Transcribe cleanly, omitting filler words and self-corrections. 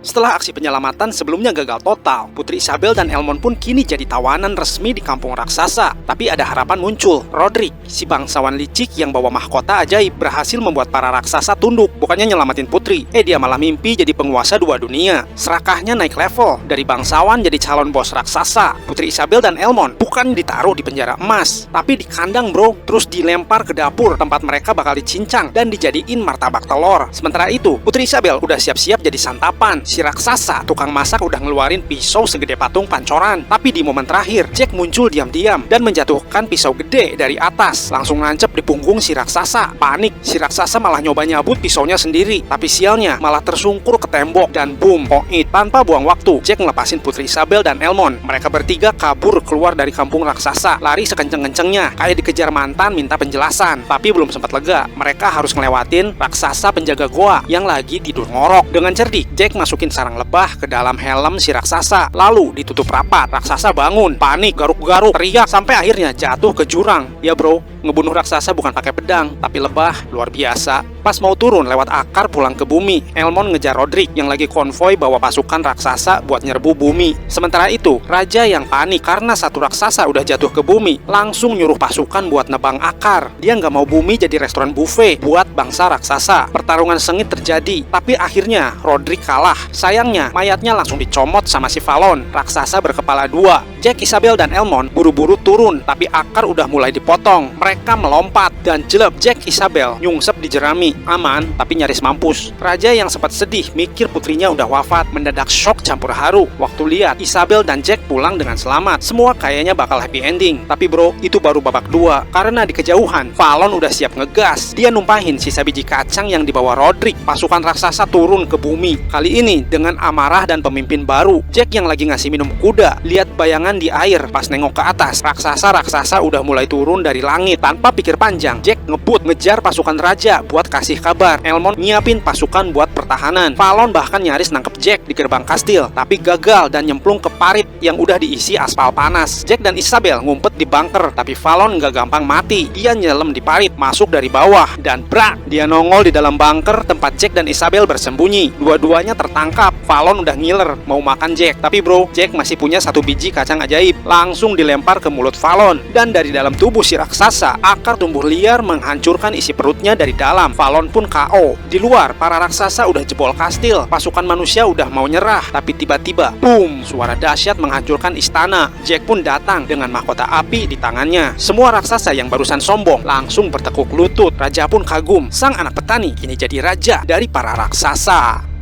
Setelah aksi penyelamatan sebelumnya gagal total, Putri Isabel dan Elmond pun kini jadi tawanan resmi di kampung raksasa. Tapi ada harapan muncul. Rodrik, si bangsawan licik yang bawa mahkota ajaib, berhasil membuat para raksasa tunduk. Bukannya nyelamatin Putri, dia malah mimpi jadi penguasa dua dunia. Serakahnya naik level, dari bangsawan jadi calon bos raksasa. Putri Isabel dan Elmond bukan ditaruh di penjara emas, tapi di kandang bro, terus dilempar ke dapur tempat mereka bakal dicincang dan dijadiin martabak telur. Sementara itu, Putri Isabel udah siap-siap jadi santapan. Si raksasa, tukang masak udah ngeluarin pisau segede patung pancoran. Tapi di momen terakhir, Jack muncul diam-diam dan menjatuhkan pisau gede dari atas, langsung nancep di punggung si raksasa. Panik, si raksasa malah nyoba nyabut pisaunya sendiri, tapi sialnya malah tersungkur ke tembok dan boom, point. Tanpa buang waktu, Jack ngelepasin Putri Isabel dan Elmond. Mereka bertiga kabur keluar dari kampung raksasa, lari sekenceng-kencengnya, kayak dikejar mantan minta penjelasan. Tapi belum sempat lega, mereka harus ngelewatin raksasa penjaga goa yang lagi tidur ngorok. Dengan cerdik, Jack masukin sarang lebah ke dalam helm si raksasa, lalu ditutup rapat. Raksasa bangun, panik, garuk-garuk, teriak, sampai akhirnya jatuh ke jurang. Ya bro, ngebunuh raksasa bukan pakai pedang, tapi lebah. Luar biasa. Pas mau turun lewat akar pulang ke bumi, Elmond ngejar Rodrik yang lagi konvoy bawa pasukan raksasa buat nyerbu bumi. Sementara itu, raja yang panik karena satu raksasa udah jatuh ke bumi, langsung nyuruh pasukan buat nebang akar. Dia nggak mau bumi jadi restoran buffet buat bangsa raksasa. Pertarungan sengit terjadi, tapi akhirnya Rodrik kalah. Sayangnya, mayatnya langsung dicomot sama si Valon, raksasa berkepala dua. Jack, Isabel, dan Elmond buru-buru turun, tapi akar udah mulai dipotong. Mereka melompat dan jelek. Jack, Isabel nyungsep di jerami. Aman, tapi nyaris mampus. Raja yang sempat sedih mikir putrinya udah wafat, mendadak shock campur haru waktu lihat Isabel dan Jack pulang dengan selamat. Semua kayaknya bakal happy ending. Tapi bro, itu baru babak 2. Karena di kejauhan, Valon udah siap ngegas. Dia numpahin sisa biji kacang yang dibawa Rodrik. Pasukan raksasa turun ke bumi. Kali ini dengan amarah dan pemimpin baru. Jack yang lagi ngasih minum kuda, lihat bayangan di air. Pas nengok ke atas, raksasa-raksasa udah mulai turun dari langit. Tanpa pikir panjang, Jack ngebut ngejar pasukan raja buat kasih kabar. Elmond nyiapin pasukan buat pertahanan. Valon bahkan nyaris nangkep Jack di gerbang kastil, tapi gagal dan nyemplung ke parit yang udah diisi aspal panas. Jack dan Isabel ngumpet di bunker, tapi Valon nggak gampang mati. Dia nyelam di parit, masuk dari bawah, dan brak! Dia nongol di dalam bunker tempat Jack dan Isabel bersembunyi. Dua-duanya tertangkap. Valon udah ngiler mau makan Jack, tapi bro, Jack masih punya satu biji kacang ajaib. Langsung dilempar ke mulut Valon, dan dari dalam tubuh si raksasa, akar tumbuh liar menghancurkan isi perutnya dari dalam. Valon pun KO. Di luar, para raksasa udah jebol kastil. Pasukan manusia udah mau nyerah, tapi tiba-tiba, boom! Suara dahsyat menghancurkan istana. Jack pun datang dengan mahkota api di tangannya. Semua raksasa yang barusan sombong langsung bertekuk lutut. Raja pun kagum. Sang anak petani kini jadi raja dari para raksasa.